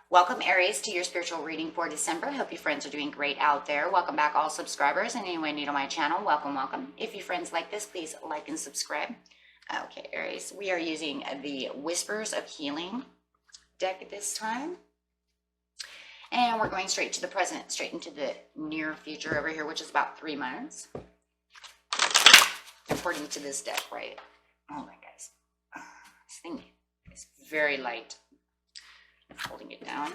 Welcome, Aries, to your spiritual reading for December. Hope you friends are doing great out there. Welcome back, all subscribers, and anyone new to my channel, welcome, welcome. If you friends like this, please like and subscribe. Okay, Aries, we are using the Whispers of Healing deck this time. And we're going straight to the present, straight into the near future over here, which is about 3 months. According to this deck, right? Oh my guys. This thing is very light. Holding it down.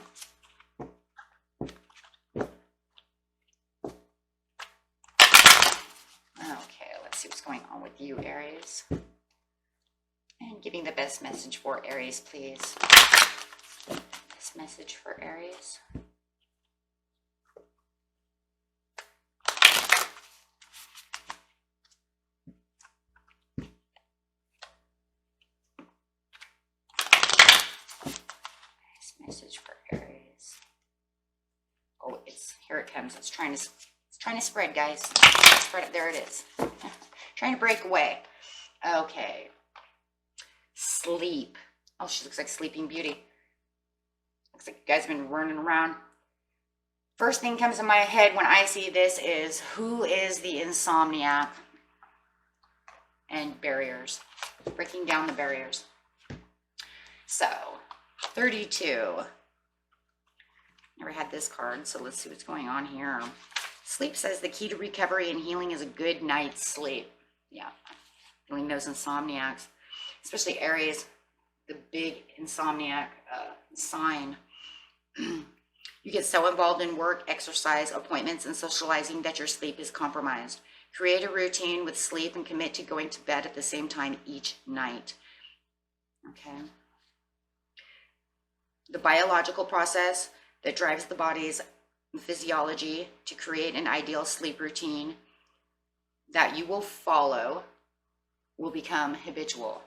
Okay, let's see what's going on with you, Aries. And giving the best message for Aries, please. Best message for Aries. Message for Aries. Oh, here it comes. It's trying to spread, guys. Spread it. There it is. Trying to break away. Okay. Sleep. Oh, she looks like Sleeping Beauty. Looks like you guys have been running around. First thing comes in my head when I see this is, who is the insomniac? And barriers. Breaking down the barriers. So 32. Never had this card, so let's see what's going on here. Sleep says the key to recovery and healing is a good night's sleep. Yeah, feeling those insomniacs, especially Aries, the big insomniac sign. You get so involved in work, exercise, appointments, and socializing that your sleep is compromised. Create a routine with sleep and commit to going to bed at the same time each night. Okay. The biological process that drives the body's physiology to create an ideal sleep routine that you will follow will become habitual.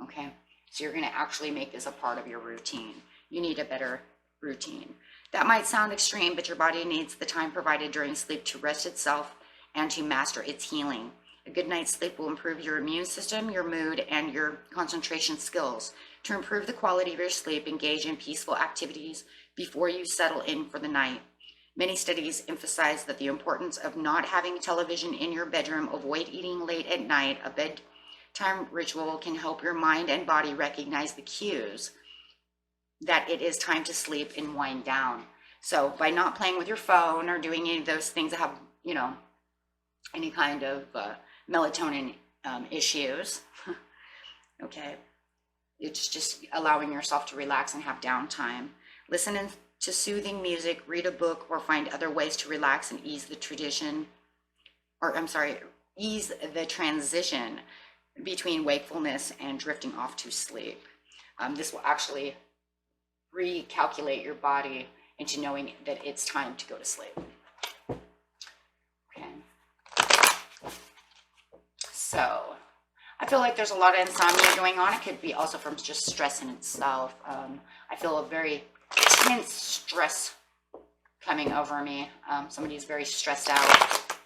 Okay, so you're going to actually make this a part of your routine. You need a better routine. That might sound extreme, but your body needs the time provided during sleep to rest itself and to master its healing. A good night's sleep will improve your immune system, your mood, and your concentration skills. To improve the quality of your sleep, engage in peaceful activities before you settle in for the night. Many studies emphasize that the importance of not having television in your bedroom, avoid eating late at night. A bedtime ritual can help your mind and body recognize the cues that it is time to sleep and wind down. So by not playing with your phone or doing any of those things that have, any kind of melatonin issues, okay, it's just allowing yourself to relax and have downtime. Listen to soothing music, read a book, or find other ways to relax and ease the transition between wakefulness and drifting off to sleep. This will actually recalculate your body into knowing that it's time to go to sleep. Okay. So I feel like there's a lot of insomnia going on. It could be also from just stress in itself. I feel a very intense stress coming over me. Somebody's very stressed out.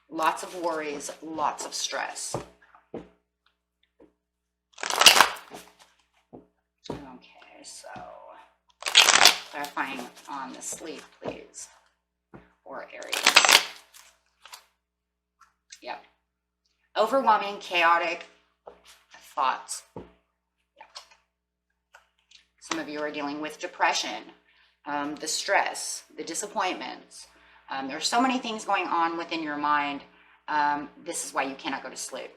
Lots of worries, lots of stress. Okay, so clarifying on the sleep, please, or Aries. Yep. Overwhelming, chaotic thoughts. Yeah. Some of you are dealing with depression, the stress, the disappointments. There's so many things going on within your mind. This is why you cannot go to sleep.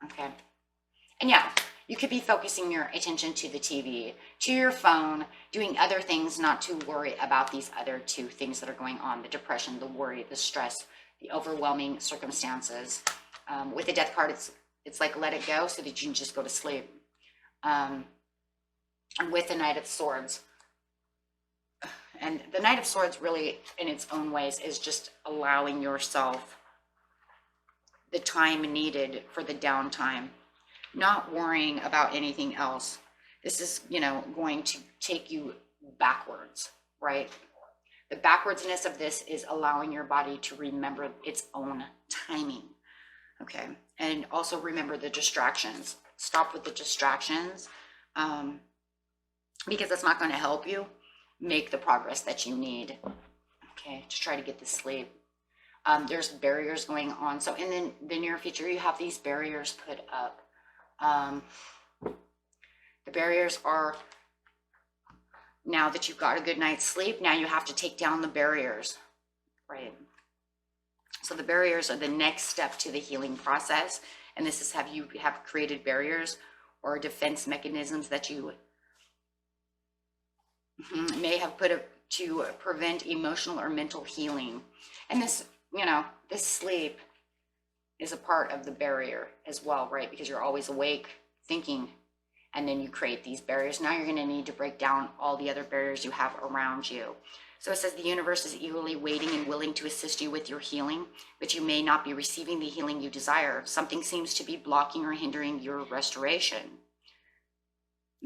Okay. And yeah, you could be focusing your attention to the TV, to your phone, doing other things, not to worry about these other two things that are going on: the depression, the worry, the stress, the overwhelming circumstances. With the Death card, it's like let it go so that you can just go to sleep. And with the Knight of Swords, and the Knight of Swords really in its own ways is just allowing yourself the time needed for the downtime, not worrying about anything else. This is, going to take you backwards, right? The backwardsness of this is allowing your body to remember its own timing. Okay, and also remember the distractions. Stop with the distractions, because that's not going to help you. make the progress that you need, okay, to try to get the sleep. There's barriers going on. So in the near future, you have these barriers put up. The barriers are, now that you've got a good night's sleep, now you have to take down the barriers, right? So the barriers are the next step to the healing process. And this is you have created barriers or defense mechanisms that you may have put up to prevent emotional or mental healing. And this, this sleep is a part of the barrier as well, right? Because you're always awake thinking, and then you create these barriers. Now you're going to need to break down all the other barriers you have around you. So it says the universe is eagerly waiting and willing to assist you with your healing, but you may not be receiving the healing you desire. Something seems to be blocking or hindering your restoration.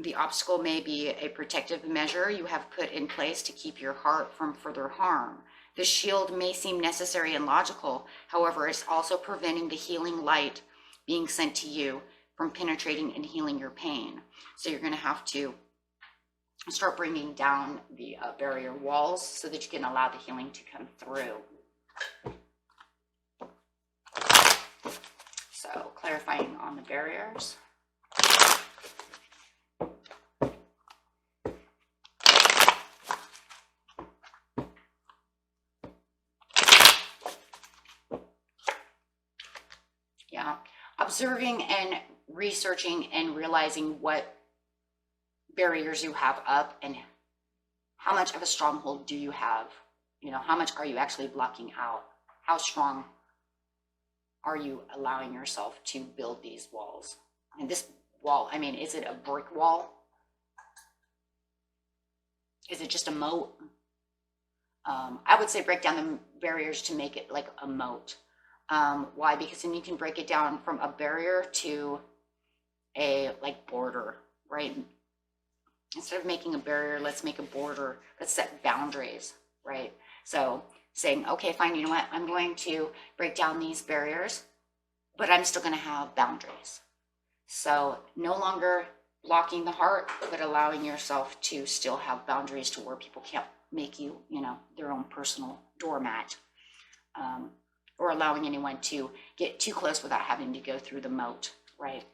The obstacle may be a protective measure you have put in place to keep your heart from further harm. The shield may seem necessary and logical. However, it's also preventing the healing light being sent to you from penetrating and healing your pain. So you're going to have to start bringing down the barrier walls so that you can allow the healing to come through. So clarifying on the barriers. Yeah, observing and researching and realizing what barriers you have up and how much of a stronghold do you have? How much are you actually blocking out? How strong are you allowing yourself to build these walls? And this wall, is it a brick wall? Is it just a moat? I would say break down the barriers to make it like a moat. Why? Because then you can break it down from a barrier to a border, right? Instead of making a barrier, let's make a border. Let's set boundaries, right? So saying, okay, fine, you know what? I'm going to break down these barriers, but I'm still going to have boundaries. So no longer blocking the heart, but allowing yourself to still have boundaries to where people can't make you, their own personal doormat, or allowing anyone to get too close without having to go through the moat, right?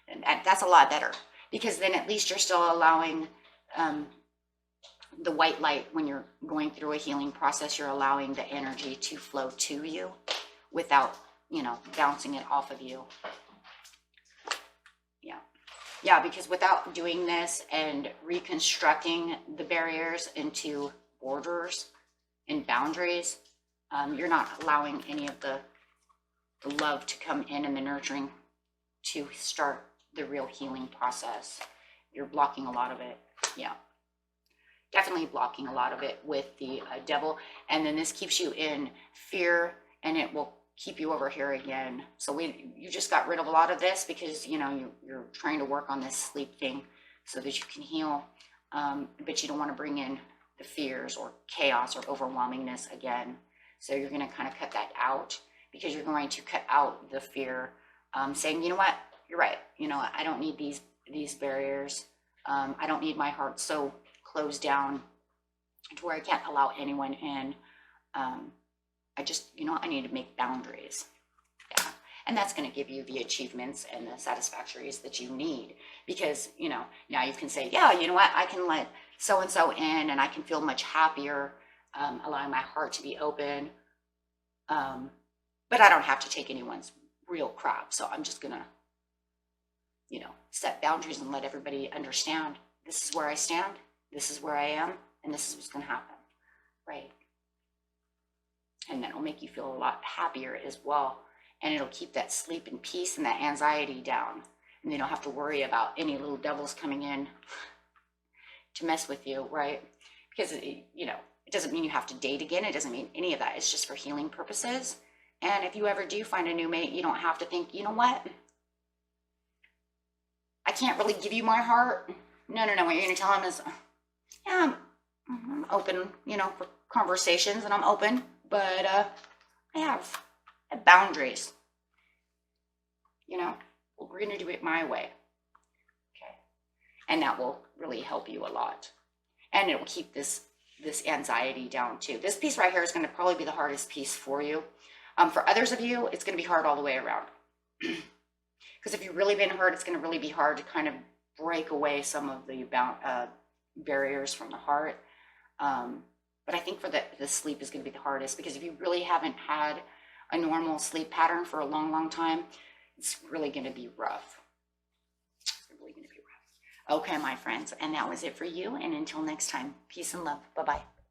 And that's a lot better, because then at least you're still allowing the white light. When you're going through a healing process, you're allowing the energy to flow to you without, bouncing it off of you. Yeah, because without doing this and reconstructing the barriers into borders and boundaries, you're not allowing any of the love to come in and the nurturing to start the real healing process. You're blocking a lot of it. Yeah, definitely blocking a lot of it with the devil. And then this keeps you in fear, and it will keep you over here again. So you just got rid of a lot of this because, you're trying to work on this sleep thing so that you can heal. But you don't want to bring in the fears or chaos or overwhelmingness again. So you're going to kind of cut that out, because you're going to cut out the fear, saying, you know what, you're right. I don't need these barriers. I don't need my heart so closed down to where I can't allow anyone in. I just, I need to make boundaries. Yeah. And that's going to give you the achievements and the satisfactories that you need, because, now you can say, yeah, you know what, I can let so-and-so in and I can feel much happier, allowing my heart to be open. But I don't have to take anyone's real crap. So I'm just going to, set boundaries and let everybody understand, this is where I stand, this is where I am, and this is what's going to happen, right? And that will make you feel a lot happier as well. And it'll keep that sleep and peace and that anxiety down. And you don't have to worry about any little devils coming in to mess with you, right? Because, it doesn't mean you have to date again. It doesn't mean any of that. It's just for healing purposes. And if you ever do find a new mate, you don't have to think, you know what? I can't really give you my heart. No. What you're going to tell him is, yeah, I'm open, for conversations, and I'm open, but I have boundaries. We're going to do it my way. Okay. And that will really help you a lot. And it will keep this this anxiety down too. This piece right here is going to probably be the hardest piece for you. For others of you, it's going to be hard all the way around. Because if you've really been hurt, it's going to really be hard to kind of break away some of the barriers from the heart. But I think for the sleep is going to be the hardest, because if you really haven't had a normal sleep pattern for a long, long time, it's really going to be rough. It's really going to be rough. Okay, my friends, and that was it for you. And until next time, peace and love. Bye-bye.